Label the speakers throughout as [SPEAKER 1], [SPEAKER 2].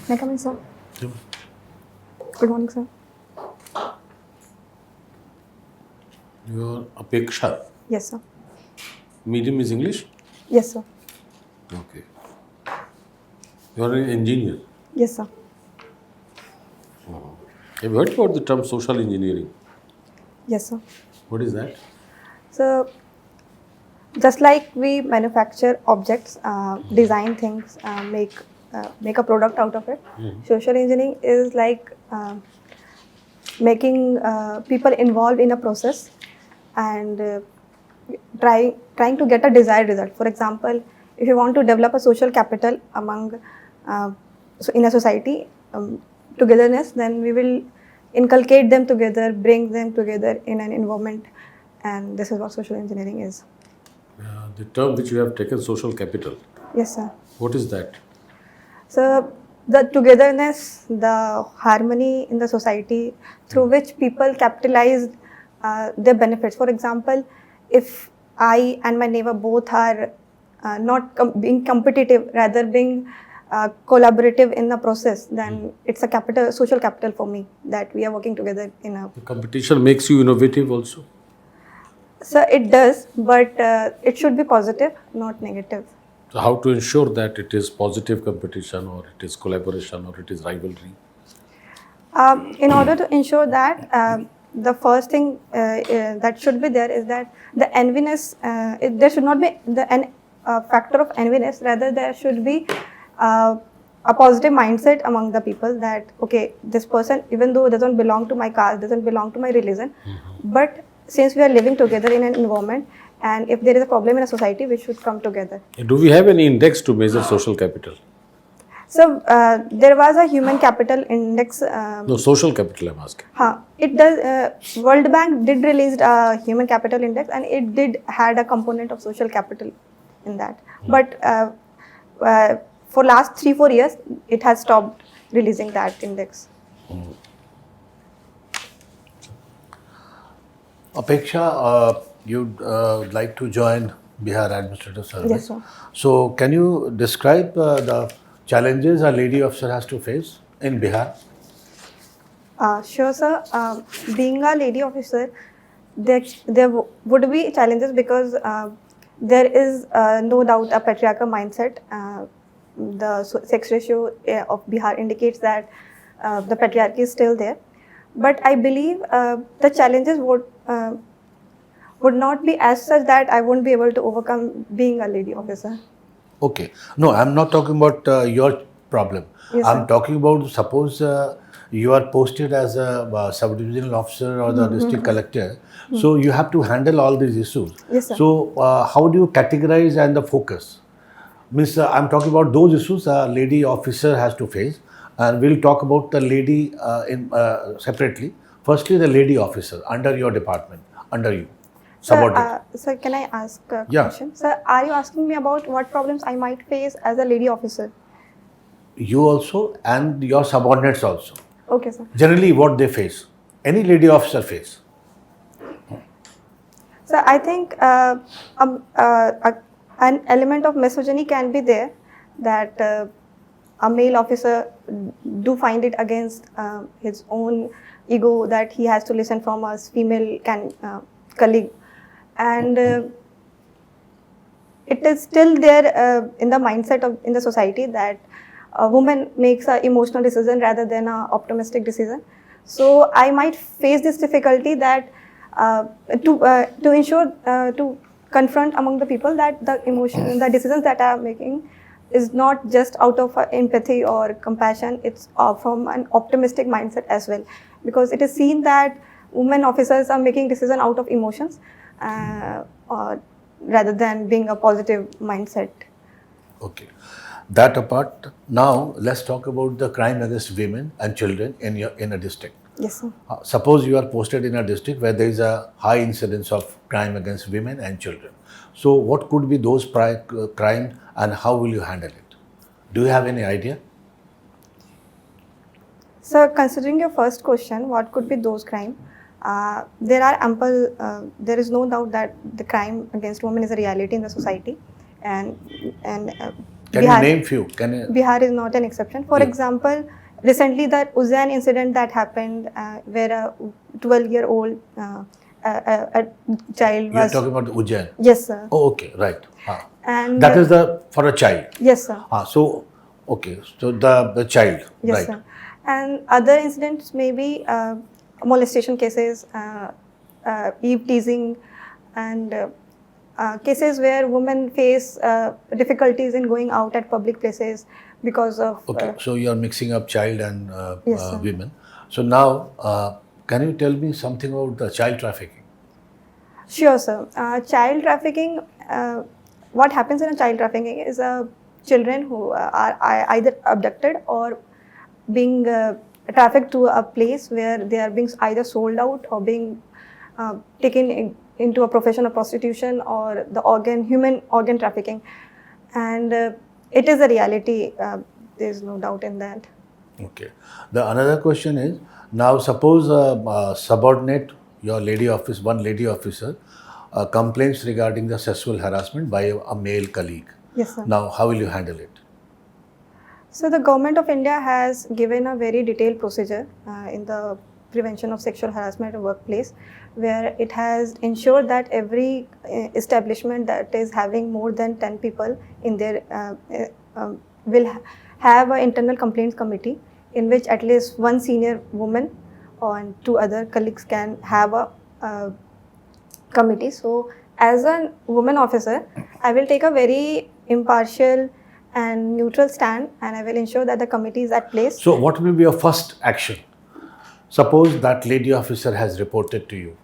[SPEAKER 1] May I come in, sir?
[SPEAKER 2] Yep.
[SPEAKER 1] Good morning, sir.
[SPEAKER 2] Your Apeksha.
[SPEAKER 1] Yes, sir.
[SPEAKER 2] Medium is English?
[SPEAKER 1] Yes, sir.
[SPEAKER 2] Okay. You are an engineer.
[SPEAKER 1] Yes, sir.
[SPEAKER 2] Have you heard about the term social engineering?
[SPEAKER 1] Yes, sir.
[SPEAKER 2] What is that?
[SPEAKER 1] So, just like we manufacture objects, design things, make a product out of it, social engineering is like making people involved in a process and trying to get a desired result. For example, if you want to develop a social capital among in a society, togetherness, then we will inculcate them together, bring them together in an environment, and this is what social engineering is.
[SPEAKER 2] The term which you have taken, social capital.
[SPEAKER 1] Yes, sir.
[SPEAKER 2] What is that?
[SPEAKER 1] So the togetherness, the harmony in the society through which people capitalize their benefits. For example, if I and my neighbor both are not being competitive, rather being collaborative in the process, then it's a capital, social capital for me that we are working together in a.
[SPEAKER 2] The competition makes you innovative also.
[SPEAKER 1] So it does, but it should be positive, not negative.
[SPEAKER 2] So how to ensure that it is positive competition or it is collaboration or it is rivalry?
[SPEAKER 1] In order to ensure that, the first thing that should be there is that the enviness, there should not be the factor of enviness, rather there should be a positive mindset among the people that, okay, this person, even though doesn't belong to my caste, doesn't belong to my religion, but since we are living together in an environment, and if there is a problem in a society, we should come together.
[SPEAKER 2] Do we have any index to measure social capital?
[SPEAKER 1] So there was a human capital index.
[SPEAKER 2] No, social capital I'm asking.
[SPEAKER 1] It does. World Bank did release a human capital index, and it did had a component of social capital in that. But for last 3-4 years, it has stopped releasing that index.
[SPEAKER 3] Apeksha, you'd like to join Bihar Administrative Service.
[SPEAKER 1] Yes, sir.
[SPEAKER 3] So, can you describe the challenges a lady officer has to face in Bihar?
[SPEAKER 1] Sure, sir. Being a lady officer, there would be challenges because there is no doubt a patriarchal mindset. The sex ratio of Bihar indicates that the patriarchy is still there. But I believe the challenges would not be as such that I won't be able to overcome being a lady officer.
[SPEAKER 3] Okay. No, I'm not talking about your problem.
[SPEAKER 1] Yes,
[SPEAKER 3] I'm
[SPEAKER 1] sir.
[SPEAKER 3] talking about, suppose you are posted as a sub-divisional officer or the district collector. So, you have to handle all these issues.
[SPEAKER 1] Yes, sir.
[SPEAKER 3] So, how do you categorize and the focus? Means I'm talking about those issues a lady officer has to face, and we'll talk about the lady separately. Firstly, the lady officer under your department, under you, subordinate.
[SPEAKER 1] Sir, can I ask a
[SPEAKER 3] Yeah.
[SPEAKER 1] question? Sir, are you asking me about what problems I might face as a lady officer?
[SPEAKER 3] You also and your subordinates also.
[SPEAKER 1] Okay, sir.
[SPEAKER 3] Generally, what they face, any lady officer face.
[SPEAKER 1] So I think an element of misogyny can be there, that a male officer do find it against his own ego that he has to listen from a female colleague, and it is still there in the mindset of in the society that a woman makes an emotional decision rather than an optimistic decision. So I might face this difficulty that to ensure to confront among the people that the the decisions that I am making is not just out of empathy or compassion, it's from an optimistic mindset as well, because it is seen that women officers are making decisions out of emotions rather than being a positive mindset.
[SPEAKER 3] Okay. That apart, now let's talk about the crime against women and children in a district.
[SPEAKER 1] Yes, sir.
[SPEAKER 3] Suppose you are posted in a district where there is a high incidence of crime against women and children. So, what could be those crimes and how will you handle it? Do you have any idea?
[SPEAKER 1] So, considering your first question, what could be those crimes? There are ample. There is no doubt that the crime against women is a reality in the society, and
[SPEAKER 3] Can you name few? Can you?
[SPEAKER 1] Bihar is not an exception. For
[SPEAKER 3] Yeah.
[SPEAKER 1] example, recently that Ujjain incident that happened where a 12-year-old a child
[SPEAKER 3] You are
[SPEAKER 1] was.
[SPEAKER 3] talking about Ujjain.
[SPEAKER 1] Yes, sir.
[SPEAKER 3] Oh, okay, right.
[SPEAKER 1] And
[SPEAKER 3] That is for a child.
[SPEAKER 1] yes, sir.
[SPEAKER 3] So okay, so the child,
[SPEAKER 1] Yes,
[SPEAKER 3] right?
[SPEAKER 1] sir. And other incidents may be molestation cases, eve teasing, and cases where women face difficulties in going out at public places because of.
[SPEAKER 3] Okay, so you are mixing up child and
[SPEAKER 1] Yes, sir.
[SPEAKER 3] women. So now, can you tell me something about the child trafficking?
[SPEAKER 1] Sure, sir. Child trafficking, what happens in a child trafficking is children who are either abducted or being trafficked to a place where they are being either sold out or being taken into a profession of prostitution or the human organ trafficking. And it is a reality. There is no doubt in that.
[SPEAKER 3] Okay. The another question is, now suppose subordinate, your one lady officer complains regarding the sexual harassment by a male colleague.
[SPEAKER 1] Yes, sir.
[SPEAKER 3] Now, how will you handle it?
[SPEAKER 1] So the government of India has given a very detailed procedure in the prevention of sexual harassment at workplace, where it has ensured that every establishment that is having more than 10 people in their will have an internal complaints committee in which at least one senior woman and 2 other colleagues can have a committee. So as a woman officer, I will take a very impartial and neutral stand, and I will ensure that the committee is at place.
[SPEAKER 3] So, what will be your first action? Suppose that lady officer has reported to you.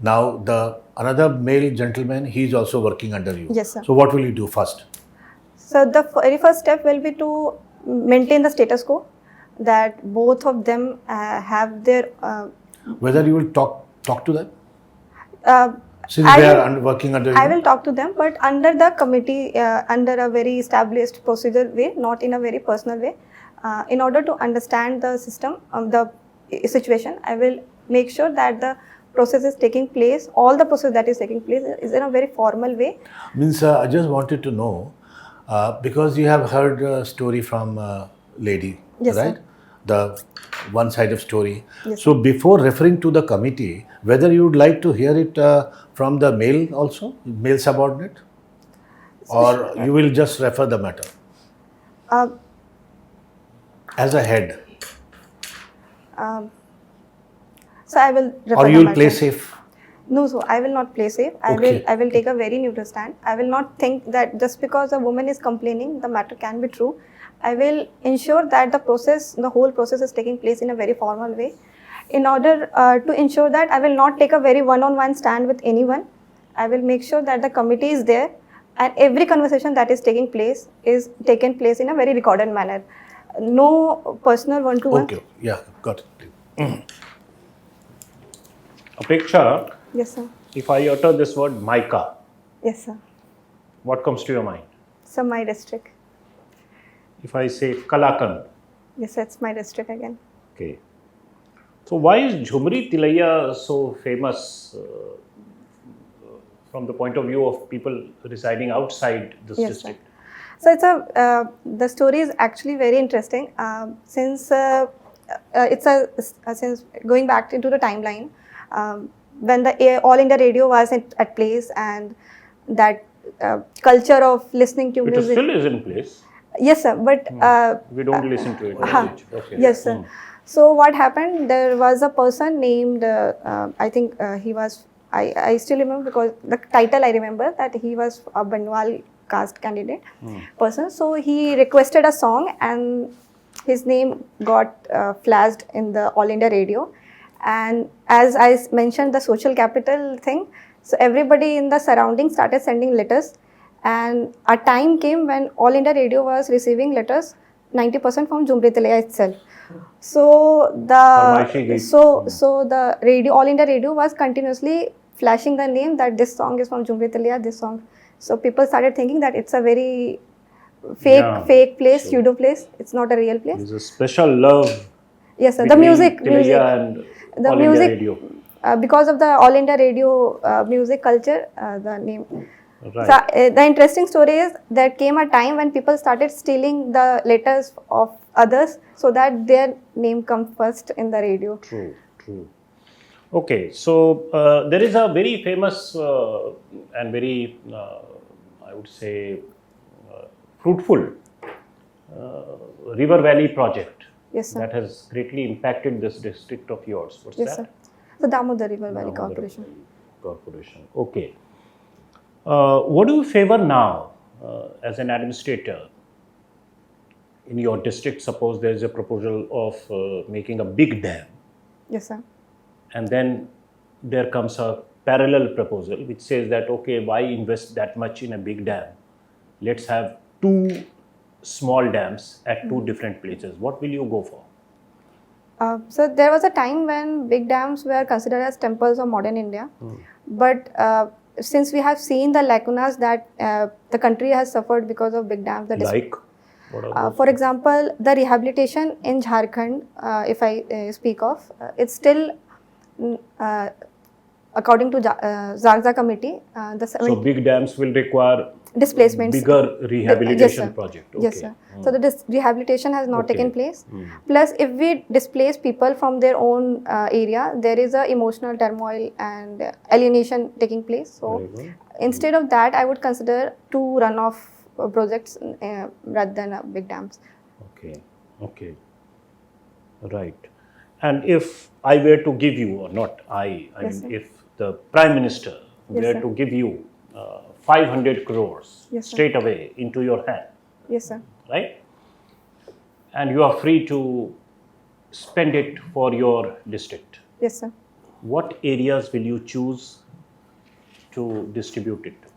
[SPEAKER 3] Now, the another male gentleman, he is also working under you.
[SPEAKER 1] Yes, sir.
[SPEAKER 3] So, what will you do first?
[SPEAKER 1] So the very first step will be to maintain the status quo, that both of them have their.
[SPEAKER 3] Whether you will talk to them? Since
[SPEAKER 1] I
[SPEAKER 3] they
[SPEAKER 1] will-
[SPEAKER 3] are working under you?
[SPEAKER 1] I will talk to them, but under the committee, under a very established procedure way, not in a very personal way. In order to understand the system, the situation, I will make sure that the process is taking place, all the process that is taking place is in a very formal way.
[SPEAKER 3] Means I just wanted to know, because you have heard a story from lady,
[SPEAKER 1] Yes,
[SPEAKER 3] right?
[SPEAKER 1] sir.
[SPEAKER 3] The one side of story.
[SPEAKER 1] Yes,
[SPEAKER 3] So before referring to the committee, whether you would like to hear it from the male also, male subordinate, or you will just refer the matter
[SPEAKER 1] Uh,
[SPEAKER 3] as a head,
[SPEAKER 1] so I will refer
[SPEAKER 3] or
[SPEAKER 1] the
[SPEAKER 3] you will
[SPEAKER 1] matter.
[SPEAKER 3] play safe.
[SPEAKER 1] No, so I will not play safe.
[SPEAKER 3] Okay.
[SPEAKER 1] I will take a very neutral stand. I will not think that just because a woman is complaining, the matter can be true. I will ensure that the whole process is taking place in a very formal way. In order to ensure that, I will not take a very one-on-one stand with anyone. I will make sure that the committee is there and every conversation that is taking place is taken place in a very recorded manner. No personal one-to-one.
[SPEAKER 3] Okay, yeah, got it.
[SPEAKER 4] Apeksha,
[SPEAKER 1] Yes, sir.
[SPEAKER 4] if I utter this word mica,
[SPEAKER 1] Yes, sir.
[SPEAKER 4] what comes to your mind?
[SPEAKER 1] So my district.
[SPEAKER 4] If I say Kalakan,
[SPEAKER 1] Yes, it's my district again.
[SPEAKER 4] okay. So why is Jhumri Tilaiya so famous from the point of view of people residing outside this
[SPEAKER 1] Yes,
[SPEAKER 4] district?
[SPEAKER 1] So it's the story is actually very interesting. Since going back into the timeline, when the All India Radio was at place and that culture of listening to
[SPEAKER 4] It
[SPEAKER 1] music.
[SPEAKER 4] still is in place.
[SPEAKER 1] Yes, sir. But
[SPEAKER 4] We don't listen to it. Okay.
[SPEAKER 1] yes, sir. So what happened? There was a person named I think he was. I still remember because the title I remember that he was a Banwal caste candidate person. So he requested a song and his name got flashed in the All India Radio. And as I mentioned, the social capital thing, so everybody in the surroundings started sending letters. And a time came when All India Radio was receiving letters, 90% from Jhumri Tilaiya itself. So the radio, All India Radio was continuously flashing the name that this song is from Jhumri Tilaiya, this song. So people started thinking that it's a very fake place, pseudo place. It's not a real place.
[SPEAKER 4] There's a special love.
[SPEAKER 1] Yes, sir. The
[SPEAKER 4] between
[SPEAKER 1] music.
[SPEAKER 4] Tilaiya and
[SPEAKER 1] The
[SPEAKER 4] All
[SPEAKER 1] music.
[SPEAKER 4] India Radio.
[SPEAKER 1] Because of the All India Radio music culture, the name.
[SPEAKER 4] Right.
[SPEAKER 1] So the interesting story is there came a time when people started stealing the letters of others so that their name comes first in the radio.
[SPEAKER 4] True, true. Okay, so there is a very famous and very, I would say, fruitful River Valley project
[SPEAKER 1] Yes, sir.
[SPEAKER 4] that has greatly impacted this district of yours. What's
[SPEAKER 1] Yes,
[SPEAKER 4] that?
[SPEAKER 1] sir. The Damodar River Valley
[SPEAKER 4] Damodar
[SPEAKER 1] Corporation.
[SPEAKER 4] Corporation. Okay. What do you favor now as an administrator in your district? Suppose there is a proposal of making a big dam,
[SPEAKER 1] Yes, sir.
[SPEAKER 4] and then there comes a parallel proposal which says that, okay, why invest that much in a big dam? Let's have two small dams at two different places. What will you go for?
[SPEAKER 1] So there was a time when big dams were considered as temples of modern India, but since we have seen the lacunas that the country has suffered because of big dams, that is,
[SPEAKER 4] Like, what are those?
[SPEAKER 1] for example, the rehabilitation in Jharkhand, if I speak of, it's still according to Zagza committee, the
[SPEAKER 4] So big dams will require
[SPEAKER 1] displacements.
[SPEAKER 4] bigger rehabilitation
[SPEAKER 1] sir.
[SPEAKER 4] project.
[SPEAKER 1] Yes,
[SPEAKER 4] Okay.
[SPEAKER 1] sir. So the rehabilitation has not
[SPEAKER 4] Okay.
[SPEAKER 1] taken place. Plus, if we displace people from their own area, there is a emotional turmoil and alienation taking place. So
[SPEAKER 4] Very good.
[SPEAKER 1] instead of that, I would consider two runoff projects rather than big dams.
[SPEAKER 4] Okay, okay, right. And if I were to give you, or not I
[SPEAKER 1] Yes,
[SPEAKER 4] mean,
[SPEAKER 1] sir.
[SPEAKER 4] if the Prime Minister
[SPEAKER 1] Yes,
[SPEAKER 4] were
[SPEAKER 1] sir.
[SPEAKER 4] to give you 500 crores
[SPEAKER 1] Yes, sir.
[SPEAKER 4] straight away into your hand,
[SPEAKER 1] Yes, sir.
[SPEAKER 4] right? And you are free to spend it for your district.
[SPEAKER 1] Yes, sir.
[SPEAKER 4] What areas will you choose to distribute it to?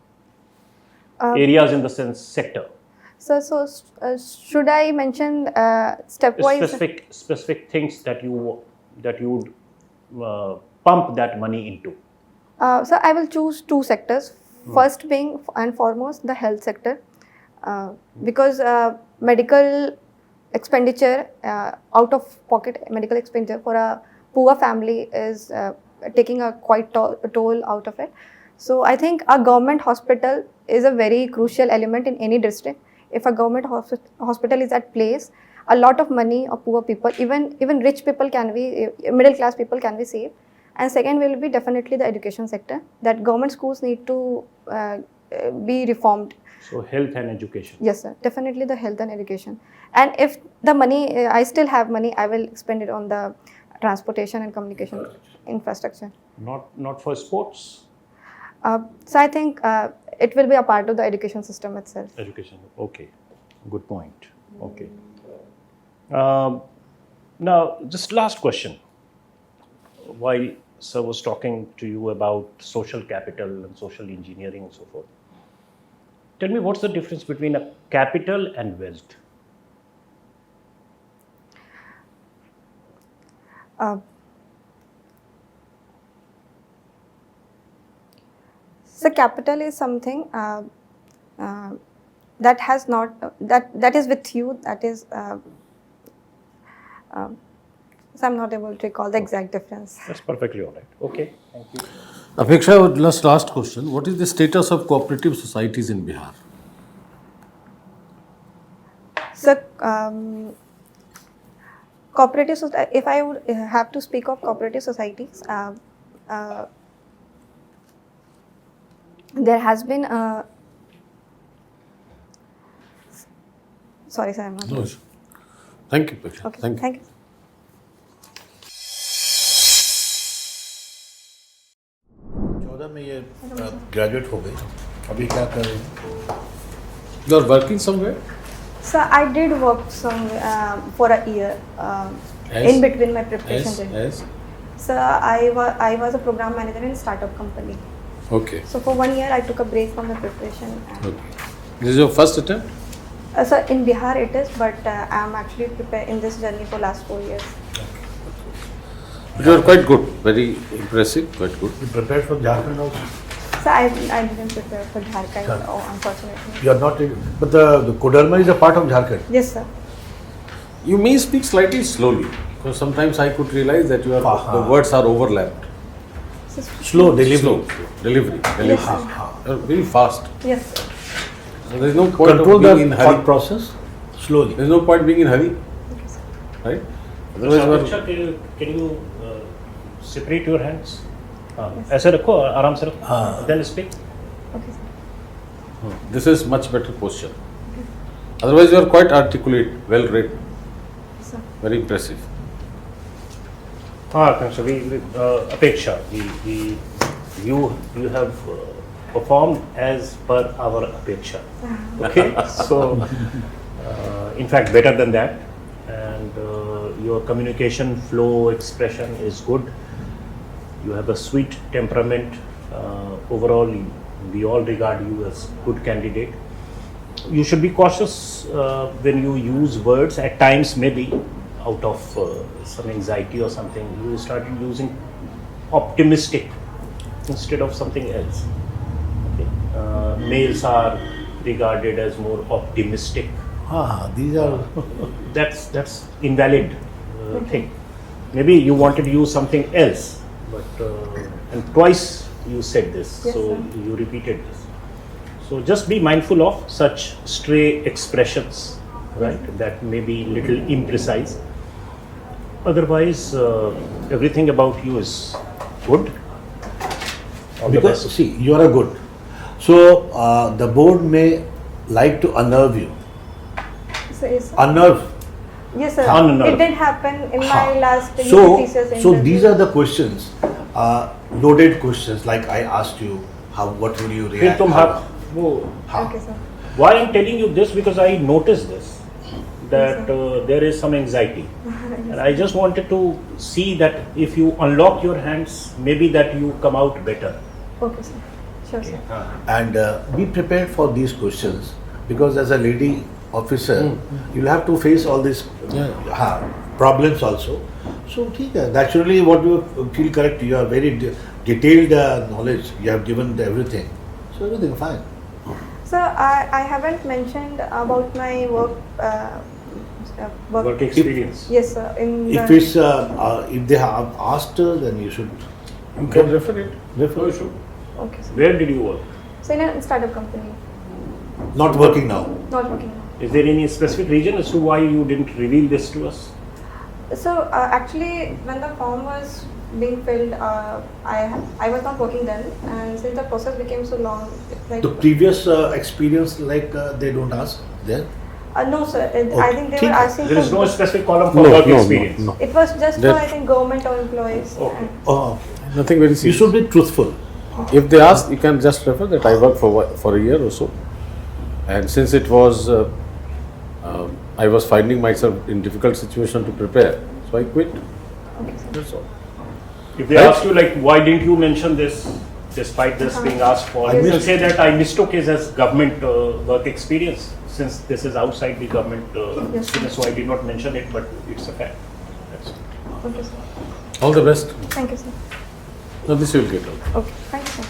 [SPEAKER 4] Areas in the sense sector.
[SPEAKER 1] So should I mention stepwise?
[SPEAKER 4] Specific things that you would pump that money into.
[SPEAKER 1] So I will choose two sectors. First being and foremost the health sector, because medical expenditure, out of pocket medical expenditure for a poor family is taking a quite toll out of it. So I think a government hospital is a very crucial element in any district. If a government hospital is at place, a lot of money of poor people, even rich people can be, middle class people can be saved. And second will be definitely the education sector, that government schools need to be reformed.
[SPEAKER 4] So health and education.
[SPEAKER 1] Yes, sir. Definitely the health and education. And if the money, I still have money, I will spend it on the transportation and communication infrastructure.
[SPEAKER 4] Not for sports.
[SPEAKER 1] So I think it will be a part of the education system itself.
[SPEAKER 4] Education. Okay. Good point. Okay. Now, just last question. While Sir was talking to you about social capital and social engineering and so forth, tell me what's the difference between a capital and wealth?
[SPEAKER 1] So capital is something that has not that is with you. That is. So I'm not able to recall the exact difference.
[SPEAKER 4] That's perfectly all right. Okay. Thank you.
[SPEAKER 2] Apeksha, last question. What is the status of cooperative societies in Bihar?
[SPEAKER 1] So cooperative society. If I would have to speak of cooperative societies, there has been a. Sorry, sir. I'm not.
[SPEAKER 2] No issue. Thank you, Apeksha.
[SPEAKER 1] Okay.
[SPEAKER 2] Thank you.
[SPEAKER 1] Thank you.
[SPEAKER 3] में ये graduate हो गई, अभी क्या कर रही हैं?
[SPEAKER 2] You are working somewhere?
[SPEAKER 1] So I did work for a year in between my preparation journey.
[SPEAKER 2] Yes.
[SPEAKER 1] So I was a program manager in a startup company.
[SPEAKER 2] Okay.
[SPEAKER 1] So for 1 year I took a break from the preparation. And,
[SPEAKER 2] Okay. This is your first attempt?
[SPEAKER 1] so in Bihar it is, but I am actually prepared in this journey for last 4 years.
[SPEAKER 2] You are quite good. Very impressive. Quite good.
[SPEAKER 3] You prepared for Jharkhand also?
[SPEAKER 1] So I didn't prepare for Jharkhand, unfortunately.
[SPEAKER 3] You are not, but the Koderma is a part of Jharkhand.
[SPEAKER 1] Yes, sir.
[SPEAKER 2] You may speak slightly slowly, because sometimes I could realize that the words are overlapped.
[SPEAKER 1] So
[SPEAKER 3] Slow delivery.
[SPEAKER 2] Slow. Delivery.
[SPEAKER 1] yes, sir.
[SPEAKER 3] हाँ.
[SPEAKER 2] You're very fast.
[SPEAKER 1] Yes, sir.
[SPEAKER 2] So there is no point
[SPEAKER 3] Control
[SPEAKER 2] of being in
[SPEAKER 3] the
[SPEAKER 2] hurry.
[SPEAKER 3] thought process slowly.
[SPEAKER 2] There is no point being in hurry,
[SPEAKER 1] Okay, sir.
[SPEAKER 2] right? Otherwise,
[SPEAKER 4] Apeksha, can you separate your hands? ऐसे रखो, आराम से रखो. Then speak.
[SPEAKER 1] Okay, sir.
[SPEAKER 2] this is much better posture. Otherwise, you are quite articulate, well read,
[SPEAKER 1] Yes, sir.
[SPEAKER 2] very impressive.
[SPEAKER 4] Apeksha, you have performed as per our Apeksha. Okay, so in fact better than that, and your communication flow, expression is good. You have a sweet temperament. Overall, we all regard you as good candidate. You should be cautious when you use words. At times, maybe out of some anxiety or something, you started using optimistic instead of something else. Okay. Males are regarded as more optimistic.
[SPEAKER 3] These are
[SPEAKER 4] That's invalid thing. Maybe you wanted to use something else, but and twice you said this,
[SPEAKER 1] Yes,
[SPEAKER 4] so
[SPEAKER 1] sir.
[SPEAKER 4] you repeated this. So just be mindful of such stray expressions, right? That may be little imprecise. Otherwise, everything about you is good. All the
[SPEAKER 3] because
[SPEAKER 4] best.
[SPEAKER 3] see, you are a good. So the board may like to unnerve you.
[SPEAKER 1] So, yes, sir.
[SPEAKER 3] Unnerve.
[SPEAKER 1] Yes, sir.
[SPEAKER 4] Unnerved.
[SPEAKER 1] It did happen in my last
[SPEAKER 3] So,
[SPEAKER 1] thesis
[SPEAKER 3] so
[SPEAKER 1] interview.
[SPEAKER 3] these are the questions, loaded questions. Like I asked you, what will you
[SPEAKER 4] फिर
[SPEAKER 3] react?
[SPEAKER 4] तुम वो
[SPEAKER 1] Okay, sir.
[SPEAKER 4] Why I'm telling you this, because I noticed this, that there is some anxiety, and I just wanted to see that if you unlock your hands, maybe that you come out better.
[SPEAKER 1] Okay, sir. Sure, sir.
[SPEAKER 3] And be prepared for these questions, because as a lady officer, you'll have to face all these problems also. So, naturally, what you feel correct, you are very detailed knowledge. You have given everything, so everything fine.
[SPEAKER 1] So I haven't mentioned about my
[SPEAKER 4] Work experience.
[SPEAKER 1] Yes, sir.
[SPEAKER 3] If it's if they have asked, then you should
[SPEAKER 2] You can refer it.
[SPEAKER 3] refer.
[SPEAKER 1] Okay, sir.
[SPEAKER 4] Where did you work?
[SPEAKER 1] So in a startup company,
[SPEAKER 3] Not working now.
[SPEAKER 1] not working now.
[SPEAKER 4] Is there any specific reason as to why you didn't reveal this to us?
[SPEAKER 1] So actually, when the form was being filled, I was not working then, and since the process became so long, it's like
[SPEAKER 3] The previous experience, like they don't ask there.
[SPEAKER 1] no, sir. I think they were asking
[SPEAKER 4] There is
[SPEAKER 1] for.
[SPEAKER 4] no specific column for work experience.
[SPEAKER 2] No.
[SPEAKER 1] It was just for
[SPEAKER 2] That-
[SPEAKER 1] I think government or employees.
[SPEAKER 4] Okay.
[SPEAKER 3] Oh,
[SPEAKER 2] Nothing very
[SPEAKER 3] you
[SPEAKER 2] serious.
[SPEAKER 3] should be truthful.
[SPEAKER 2] If they ask, you can just refer that I worked for a year or so, and since it was, I was finding myself in difficult situation to prepare, so I quit.
[SPEAKER 1] Okay, sir.
[SPEAKER 2] That's all.
[SPEAKER 4] If they ask you, like, why didn't you mention this despite this being asked for, you can say that I mistook it as government work experience, since this is outside the government
[SPEAKER 1] Yes.
[SPEAKER 4] experience, so I did not mention it, but it's a fact. That's it.
[SPEAKER 1] Okay, sir.
[SPEAKER 2] All the best.
[SPEAKER 1] Thank you, sir.
[SPEAKER 2] No, this you will get out.
[SPEAKER 1] Okay, thank you, sir.